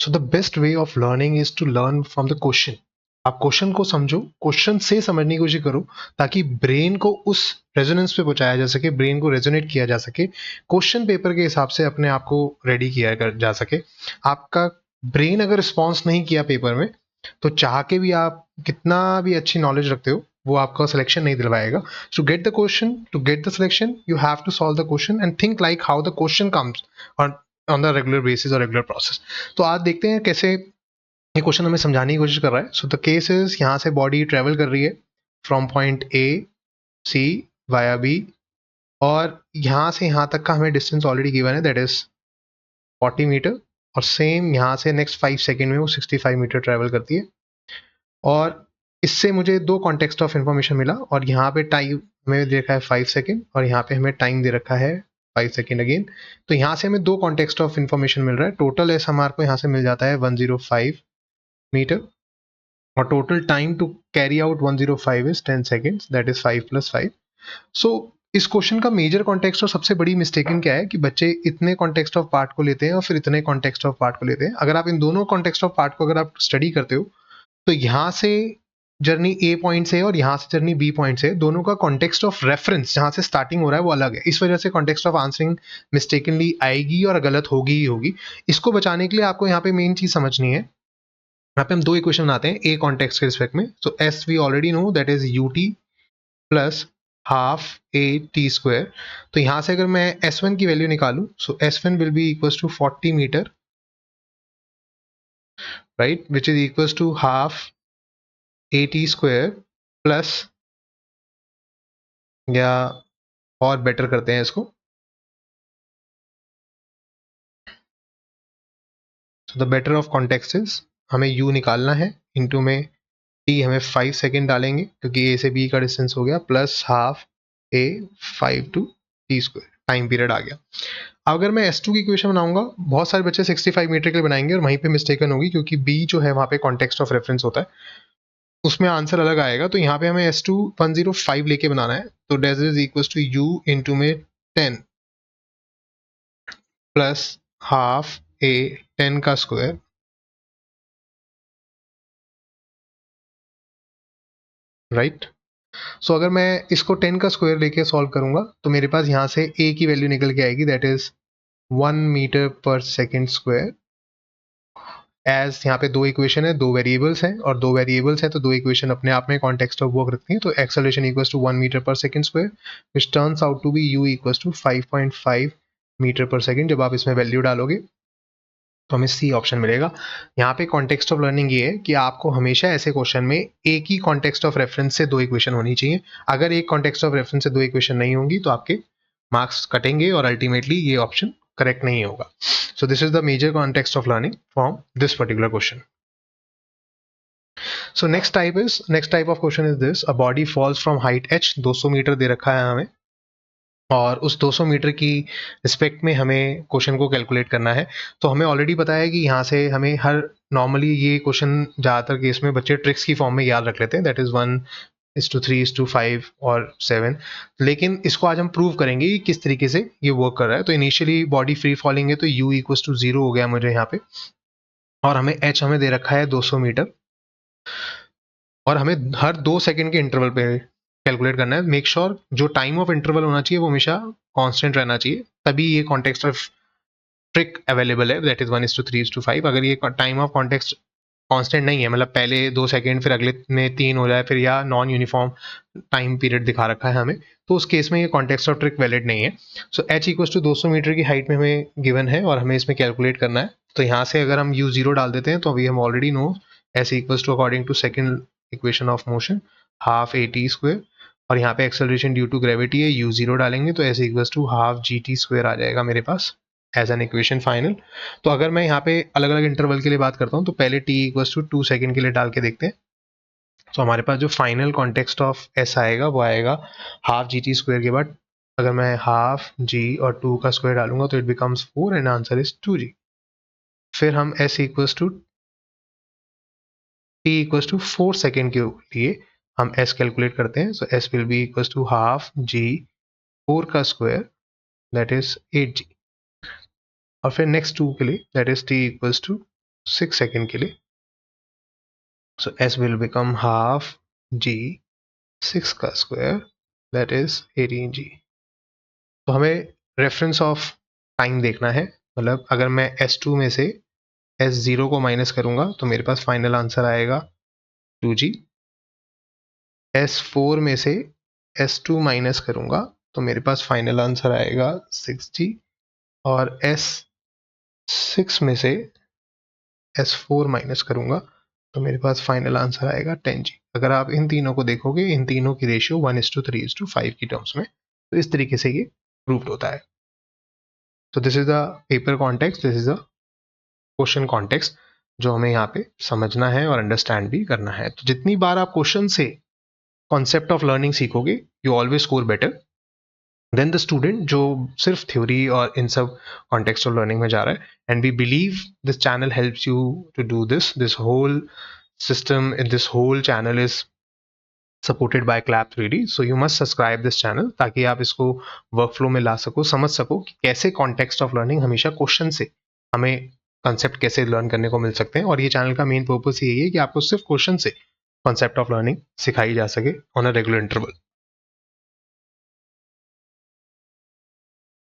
So the best way of learning is to learn from the question. आप question को समझो, question से समझने की कोशिश करो, ताकि ब्रेन को उस रेजोनेंस पे पहुंचाया जा सके, ब्रेन को रेजोनेट किया जा सके, क्वेश्चन पेपर के हिसाब से अपने आप को रेडी किया जा सके। आपका ब्रेन अगर रिस्पॉन्स नहीं किया पेपर में, तो चाह के भी आप कितना भी अच्छी नॉलेज रखते हो, वो आपका सिलेक्शन नहीं दिलवाएगा। So get the question, to get the selection you have to solve the question and think like how the question comes on the regular basis और रेगुलर प्रोसेस। तो आज देखते हैं कैसे ये क्वेश्चन हमें समझाने की कोशिश कर रहा है। सो द केस इज, यहाँ से बॉडी ट्रेवल कर रही है from point A C via B, और यहाँ से यहाँ तक का हमें डिस्टेंस ऑलरेडी गिवन है, दैट इज 40 मीटर। और सेम यहाँ से नेक्स्ट 5 सेकेंड में वो 65 मीटर ट्रेवल करती है। और इससे मुझे दो कॉन्टेक्स्ट ऑफ इन्फॉर्मेशन मिला, और यहाँ पे टाइम हमें दे रखा है 5 सेकेंड, और यहाँ पे हमें टाइम दे रखा है 5 सेकेंड अगेन। तो यहाँ से हमें दो कॉन्टेक्स्ट ऑफ इन्फॉर्मेशन मिल रहा है। टोटल एस हमारे को यहाँ से मिल जाता है 105 मीटर, और total time to carry out 105 is 10 seconds, that is 5 + 5। So इस क्वेश्चन का मेजर कॉन्टेक्स्ट और सबसे बड़ी मिस्टेकिंग क्या है कि बच्चे इतने कॉन्टेक्स्ट ऑफ पार्ट को लेते हैं और फिर इतने कॉन्टेक्स्ट ऑफ पार्ट को लेते हैं। अगर आप इन दोनों कॉन्टेक्स्ट ऑफ पार्ट को अगर आप स्टडी करते हो, तो यहाँ से जर्नी ए पॉइंट से और यहाँ से जर्नी बी पॉइंट से, दोनों का कॉन्टेक्स्ट ऑफ रेफरेंस जहाँ से स्टार्टिंग हो रहा है वो अलग है। इस वजह से कॉन्टेक्स्ट ऑफ आंसरिंग मिस्टेकनली आएगी और गलत होगी ही होगी। इसको बचाने के लिए आपको यहाँ पे मेन चीज समझनी है। यहाँ पे हम दो इक्वेशन बनाते हैं ए कॉन्टेक्स्ट के रिस्पेक्ट में। So as we already know, that is u t plus half a t square. तो यहाँ से अगर मैं S1 की वैल्यू निकालूं, so S1 will be equal to 40 metre, right, which is equal to half a t square plus, या और better करते हैं इसको, so the better of context is, हमें u निकालना है, इनटू में t हमें 5 सेकेंड डालेंगे क्योंकि a से b का डिस्टेंस हो गया, plus half a 5 two t square, time period आ गया। अगर मैं S2 की इक्वेशन बनाऊंगा, बहुत सारे बच्चे 65 मीटर के लिए बनाएंगे और वहीं पे मिस्टेकन होगी, क्योंकि B जो है वहाँ पे कॉन्टेक्स्ट ऑफ रेफरेंस होता है, उसमें आंसर अलग आएगा। तो यहाँ पे हमें S2 105 लेके बनाना है। तो days is equal to U into में 10 प्लस हाफ A 10 का स्क्वायर, राइट। सो अगर मैं इसको 10 का स्क्वायर लेके सॉल्व करूंगा, तो मेरे पास यहाँ से A की वैल्यू निकल के आएगी, दैट इज 1 मीटर पर सेकेंड स्क्वायर। एज यहाँ पे दो इक्वेशन है, दो वेरिएबल्स हैं, और दो वेरिएबल्स हैं तो दो इक्वेशन अपने आप में कॉन्टेक्स्ट ऑफ वर्क रखती हैं। तो acceleration equals to 1 metre per second square, which turns out to be u equals to 5.5 metre per second. जब आप इसमें वैल्यू डालोगे तो हमें सी ऑप्शन मिलेगा। यहाँ पे कॉन्टेक्स्ट ऑफ लर्निंग ये है कि आपको हमेशा ऐसे क्वेश्चन में एक ही कॉन्टेक्स्ट ऑफ रेफरेंस से दो इक्वेशन होनी चाहिए। अगर एक कॉन्टेक्स्ट ऑफ रेफरेंस से दो इक्वेशन नहीं होंगी तो आपके मार्क्स कटेंगे और अल्टीमेटली ये ऑप्शन करेक्ट नहीं होगा। So this is the major context of learning from this particular question. So next type of question is this: a body falls from height h, 200 metre दे रखा है हमें, और उस 200 मीटर की रिस्पेक्ट में हमें क्वेश्चन को कैलकुलेट करना है। तो हमें ऑलरेडी पता है कि यहाँ से हमें हर नॉर्मली ये क्वेश्चन ज़्यादातर केस में बच्चे ट्रिक्स की फॉर्म में याद रख लेते हैं, दैट इज़ 1:3:5 और 7। लेकिन इसको आज हम प्रूव करेंगे कि किस तरीके से ये वर्क कर रहा है। तो इनिशियली बॉडी फ्री फॉलिंग है, तो u इक्वल्स टू 0 हो गया मुझे यहाँ पे, और हमें h हमें दे रखा है 200 मीटर, और हमें हर 2 सेकंड के इंटरवल पे कैलकुलेट करना है। मेक श्योर जो टाइम ऑफ इंटरवल होना चाहिए वो हमेशा कांस्टेंट रहना चाहिए, तभी ये कॉन्टेक्स्ट ऑफ ट्रिक अवेलेबल है, दैट इज 1:3:5। अगर ये टाइम ऑफ कॉन्टेक्स्ट कांस्टेंट नहीं है, मतलब पहले 2 सेकंड फिर अगले में 3 हो जाए, फिर या नॉन यूनिफॉर्म टाइम पीरियड दिखा रखा है हमें, तो उस केस में ये कॉन्टेक्स्ट ऑफ ट्रिक वैलिड नहीं है। सो h इक्वल्स टू 200 मीटर की हाइट में हमें गिवन है और हमें इसमें कैलकुलेट करना है। तो यहाँ से अगर हम u0 डाल देते हैं तो अभी हम already no s equals to according to second equation of motion half a t square, और यहाँ पे एक्सेलरेशन ड्यू टू ग्रेविटी है, u0 डालेंगे तो s equals to half gt square आ जाएगा मेरे पास एज एन इक्वेशन फाइनल। तो अगर मैं यहाँ पे अलग अलग इंटरवल के लिए बात करता हूँ, तो पहले t इक्वल्स टू 2 सेकंड के लिए डाल के देखते हैं। तो हमारे पास जो फाइनल कॉन्टेक्स्ट ऑफ s आएगा वो आएगा हाफ gt स्क्वायर के बाद अगर मैं हाफ g और 2 का स्क्वायर डालूंगा तो it becomes 4 and answer is 2g। फिर हम s equals to t equals to 4 second के लिए हम s कैलकुलेट करते हैं। So s will be equals to half g 4 का स्क्वायर, दैट इज 8g। और फिर नेक्स्ट 2 के लिए that is t equals to 6 second के लिए. So s will become half g 6 का स्क्वायर दैट इज 18g. तो हमें रेफरेंस ऑफ टाइम देखना है, मतलब अगर मैं s2 में से s0 को माइनस करूंगा तो मेरे पास फाइनल आंसर आएगा 2g. s4 में से s2 माइनस करूंगा तो मेरे पास फाइनल आंसर आएगा 6g. और s6 में से s4 माइनस करूंगा तो मेरे पास फाइनल आंसर आएगा 10g. अगर आप इन तीनों को देखोगे, इन तीनों की रेशियो 1:3:5 की टर्म्स में, तो इस तरीके से ये प्रूव्ड होता है. तो this is the paper context, this is the question context जो हमें यहाँ पे समझना है और अंडरस्टैंड भी करना है. तो जितनी बार आप क्वेश्चन से कॉन्सेप्ट ऑफ लर्निंग सीखोगे, you always score better than the student जो सिर्फ थ्योरी और इन सब कॉन्टेक्चुअल लर्निंग में जा रहा है. And we believe this channel helps you to do this whole system in this whole channel is supported by Clap 3D, so you must subscribe this channel ताकि आप इसको वर्कफ्लो में ला सको, समझ सको कि कैसे कॉन्टेक्स्ट ऑफ लर्निंग हमेशा क्वेश्चन से हमें कंसेप्ट कैसे लर्न करने को मिल सकते हैं. और ये चैनल का मेन पर्पस यही है कि आपको सिर्फ क्वेश्चन से कॉन्सेप्ट ऑफ लर्निंग सिखाई जा सके ऑन अ रेगुलर इंटरवल.